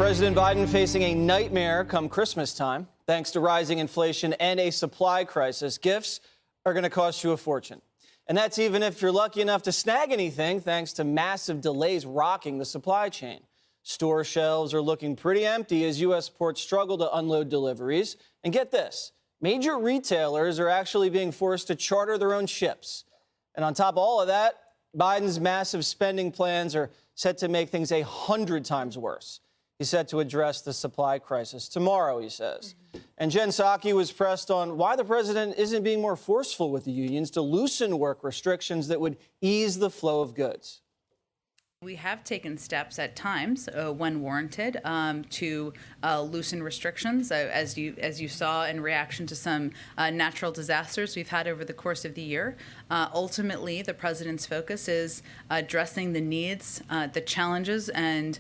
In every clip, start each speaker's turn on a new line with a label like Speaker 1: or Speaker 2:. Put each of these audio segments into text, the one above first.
Speaker 1: President Biden facing a nightmare come Christmas time. Thanks to rising inflation and a supply crisis, gifts are going to cost you a fortune. And that's even if you're lucky enough to snag anything, thanks to massive delays rocking the supply chain. Store shelves are looking pretty empty as U.S. ports struggle to unload deliveries. And get this, major retailers are actually being forced to charter their own ships. And on top of all of that, Biden's massive spending plans are set to make things 100 times worse. He's set to address the supply crisis tomorrow, he says. And Jen Psaki was pressed on why the president isn't being more forceful with the unions to loosen work restrictions that would ease the flow of goods.
Speaker 2: We have taken steps at times, when warranted, to loosen restrictions, as you saw in reaction to some natural disasters we've had over the course of the year. Ultimately, the president's focus is addressing the needs, the challenges, and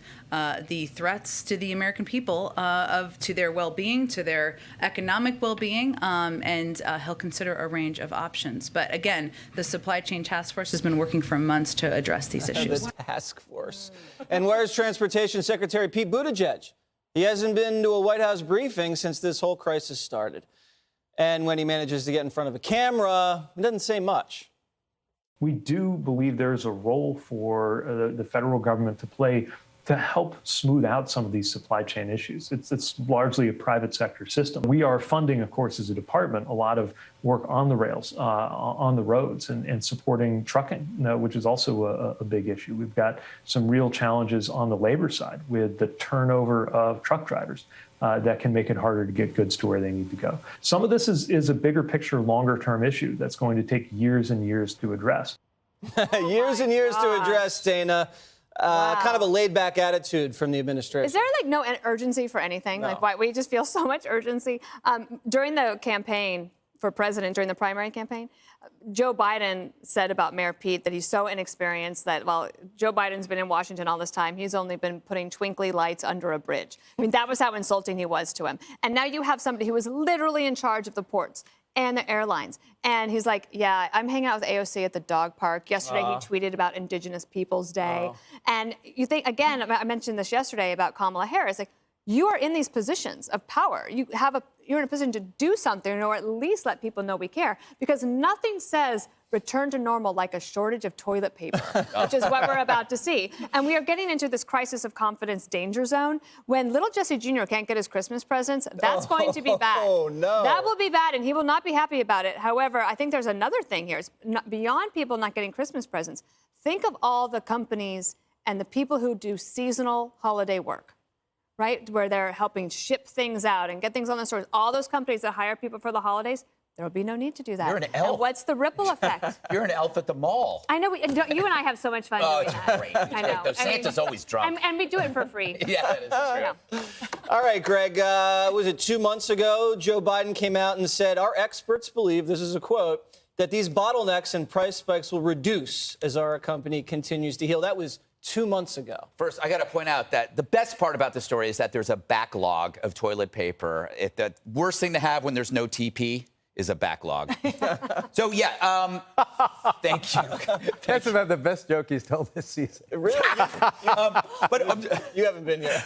Speaker 2: the threats to the American people to their well-being, to their economic well-being, and he'll consider a range of options. But again, the Supply Chain Task Force has been working for months to address these issues.
Speaker 1: The task force. And where's Transportation Secretary Pete Buttigieg? He hasn't been to a White House briefing since this whole crisis started. And when he manages to get in front of a camera, he doesn't say much.
Speaker 3: We do believe there's a role for the federal government to play to help smooth out some of these supply chain issues. It's largely a private sector system. We are funding, of course, as a department, a lot of work on the rails, on the roads, and supporting trucking, which is also a big issue. We've got some real challenges on the labor side with the turnover of truck drivers. That can make it harder to get goods to where they need to go. Some of this is a bigger picture, longer term issue that's going to take years and years to address.
Speaker 1: Years and years to address, Dana. Wow. Kind of a laid-back attitude from the administration.
Speaker 4: Is there, no urgency for anything?
Speaker 1: No.
Speaker 4: Why we just feel so much urgency? During the campaign for president, during the primary campaign, Joe Biden said about Mayor Pete that he's so inexperienced that while Joe Biden's been in Washington all this time, he's only been putting twinkly lights under a bridge. I mean, that was how insulting he was to him. And now you have somebody who was literally in charge of the ports and the airlines. And he's like, yeah, I'm hanging out with AOC at the dog park. Yesterday, he tweeted about Indigenous Peoples Day. And you think, again, I mentioned this yesterday about Kamala Harris, you are in these positions of power. You're in a position to do something or at least let people know we care, because nothing says return to normal like a shortage of toilet paper, which is what we're about to see. And we are getting into this crisis of confidence danger zone. When little Jesse Jr. can't get his Christmas presents, that's going to be bad.
Speaker 1: Oh, no.
Speaker 4: That will be bad, and he will not be happy about it. However, I think there's another thing here. It's beyond people not getting Christmas presents. Think of all the companies and the people who do seasonal holiday work, right, where they're helping ship things out and get things on the stores. All those companies that hire people for the holidays, there will be no need to do that.
Speaker 5: You're an elf.
Speaker 4: And what's the ripple effect?
Speaker 5: You're an elf at the mall.
Speaker 4: I know. You and I have so much fun doing that.
Speaker 5: Great.
Speaker 4: I know.
Speaker 5: Santa's always drunk.
Speaker 4: And we do it for free.
Speaker 5: Yeah, that is true.
Speaker 1: All right, Greg, was it 2 months ago, Joe Biden came out and said, our experts believe, this is a quote, that these bottlenecks and price spikes will reduce as our company continues to heal. That was 2 months ago.
Speaker 5: First, I got to point out that the best part about the story is that there's a backlog of toilet paper. The worst thing to have when there's no TP is a backlog. So, yeah, thank you.
Speaker 6: That's about the best joke he's told this season.
Speaker 1: Really? You haven't been here.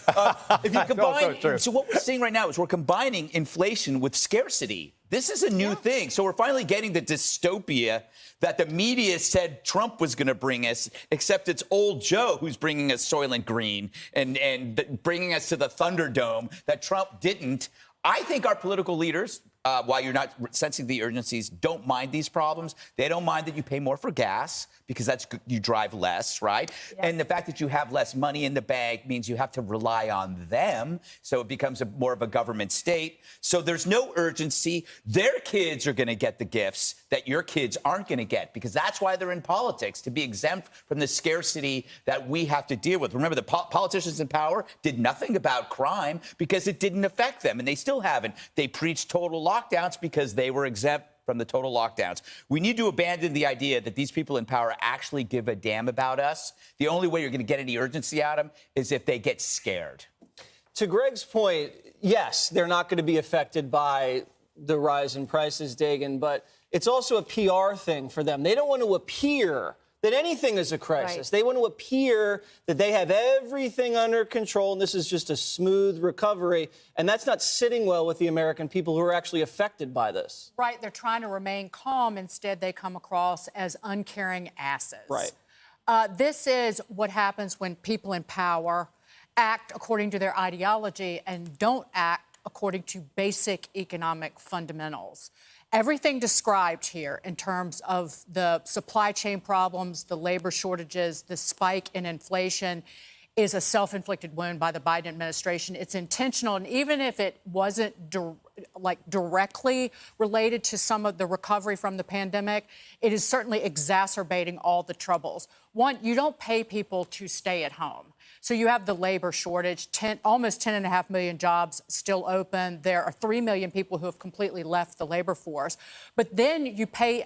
Speaker 5: If you combine,
Speaker 6: true.
Speaker 5: so what we're seeing right now is we're combining inflation with scarcity. This is a new thing. So we're finally getting the dystopia that the media said Trump was going to bring us, except it's old Joe who's bringing us Soylent Green and bringing us to the Thunderdome that Trump didn't. I think our political leaders, while you're not sensing the urgencies, don't mind these problems. They don't mind that you pay more for gas because you drive less, right? Yeah. And the fact that you have less money in the bank means you have to rely on them. So it becomes more of a government state. So there's no urgency. Their kids are going to get the gifts that your kids aren't going to get, because that's why they're in politics, to be exempt from the scarcity that we have to deal with. Remember, the politicians in power did nothing about crime because it didn't affect them, and they still haven't. They preached total lockdowns because they were exempt from the total lockdowns. We need to abandon the idea that these people in power actually give a damn about us. The only way you're going to get any urgency out of them is if they get scared.
Speaker 1: To Greg's point, yes, they're not going to be affected by the rise in prices, Dagan, but it's also a PR thing for them. They don't want to appear that anything is a crisis.
Speaker 4: Right.
Speaker 1: They want to appear that they have everything under control and this is just a smooth recovery. And that's not sitting well with the American people who are actually affected by this.
Speaker 7: Right. They're trying to remain calm. Instead, they come across as uncaring asses.
Speaker 1: Right.
Speaker 7: This is what happens when people in power act according to their ideology and don't act according to basic economic fundamentals. Everything described here in terms of the supply chain problems, the labor shortages, the spike in inflation is a self-inflicted wound by the Biden administration. It's intentional, and even if it wasn't directly related to some of the recovery from the pandemic, it is certainly exacerbating all the troubles. One, you don't pay people to stay at home. So you have the labor shortage, almost 10.5 million jobs still open. There are 3 million people who have completely left the labor force. But then you pay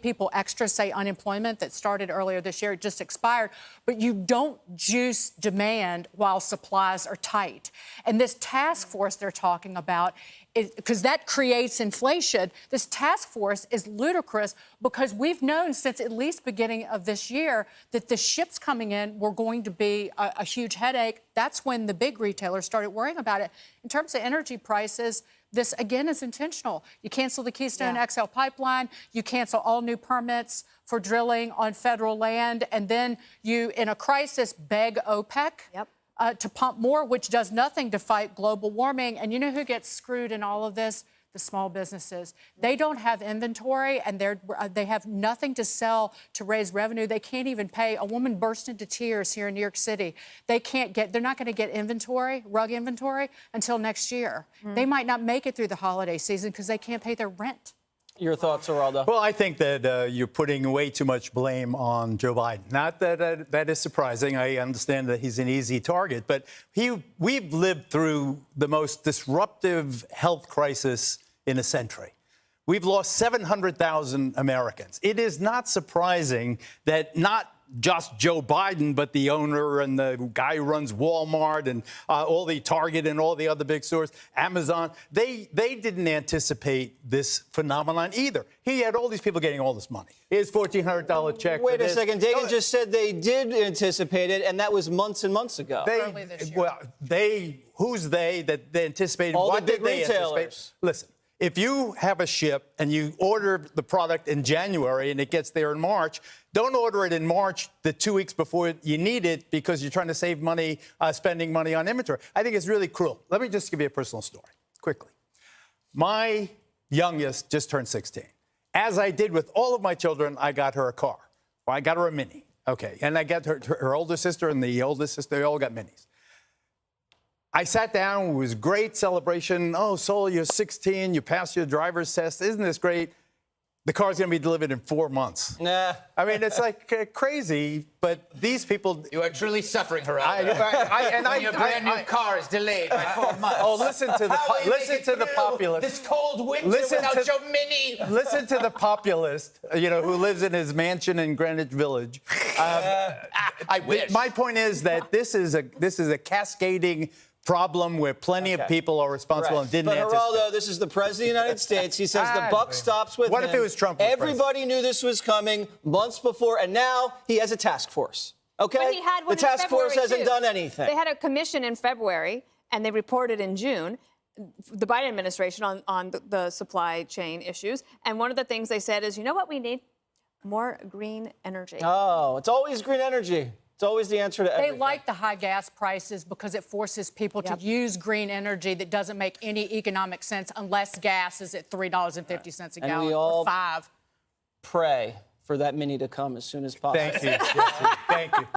Speaker 7: people extra, say unemployment that started earlier this year, it just expired. But you don't juice demand while supplies are tight. And this task force they're talking about, because that creates inflation, this task force is ludicrous because we've known since at least beginning of this year that the ships coming in were going to be a huge headache. That's when the big retailers started worrying about it. In terms of energy prices, this, again, is intentional. You cancel the Keystone XL pipeline, you cancel all new permits for drilling on federal land, and then you, in a crisis, beg OPEC to pump more, which does nothing to fight global warming. And you know who gets screwed in all of this? The small businesses. They don't have inventory, and they have nothing to sell to raise revenue. They can't even pay. A woman burst into tears here in New York City. They're not going to get rug inventory, until next year. They might not make it through the holiday season because they can't pay their rent.
Speaker 1: Your thoughts, Geraldo?
Speaker 6: Well, I think that you're putting way too much blame on Joe Biden. Not that that is surprising. I understand that he's an easy target, but we've lived through the most disruptive health crisis in a century. We've lost 700,000 Americans. It is not surprising that not just Joe Biden, but the owner and the guy who runs Walmart and all the Target and all the other big stores, Amazon, they didn't anticipate this phenomenon either. He had all these people getting all this money. Here's $1,400 check.
Speaker 1: Wait a second. Dagan just said they did anticipate it, and that was months and months ago.
Speaker 7: Early this year.
Speaker 6: Well, who's they that they anticipated?
Speaker 1: All
Speaker 6: What
Speaker 1: the big
Speaker 6: did they
Speaker 1: retailers.
Speaker 6: anticipate? Listen. If you have a ship and you order the product in January and it gets there in March, don't order it in March the 2 weeks before you need it because you're trying to save money, spending money on inventory. I think it's really cruel. Let me just give you a personal story quickly. My youngest just turned 16. As I did with all of my children, I got her a car. Well, I got her a Mini. Okay. And I got her older sister and the oldest sister, they all got Minis. I sat down, it was a great celebration. Oh, Sol, you're 16, you passed your driver's test. Isn't this great? The car's going to be delivered in 4 months.
Speaker 1: Nah.
Speaker 6: I mean, it's like crazy, but these people...
Speaker 5: You are truly suffering, Geraldo. Your brand new car is delayed by 4 months.
Speaker 6: Oh, listen to the populist.
Speaker 5: This cold winter without your Mini.
Speaker 6: Listen to the populist, who lives in his mansion in Greenwich Village.
Speaker 5: I wish.
Speaker 6: My point is that this is a cascading problem where plenty of people are responsible and didn't anticipate.
Speaker 1: But Geraldo, this is the President of the United States. He says the buck stops with him.
Speaker 6: What if it was Trump?
Speaker 1: Everybody knew this was coming months before, and now he has a task force. Okay?
Speaker 4: But he had one
Speaker 1: the task
Speaker 4: in February,
Speaker 1: force hasn't
Speaker 4: too.
Speaker 1: done anything.
Speaker 4: They had a commission in February, and they reported in June, the Biden administration, on the supply chain issues. And one of the things they said is, you know what we need? More green energy.
Speaker 1: Oh, it's always green energy. It's always the answer to everything.
Speaker 7: They like the high gas prices because it forces people to use green energy that doesn't make any economic sense unless gas is at $3.50 a gallon or $5.
Speaker 1: Pray for that Mini to come as soon as possible.
Speaker 6: Thank you. Thank you.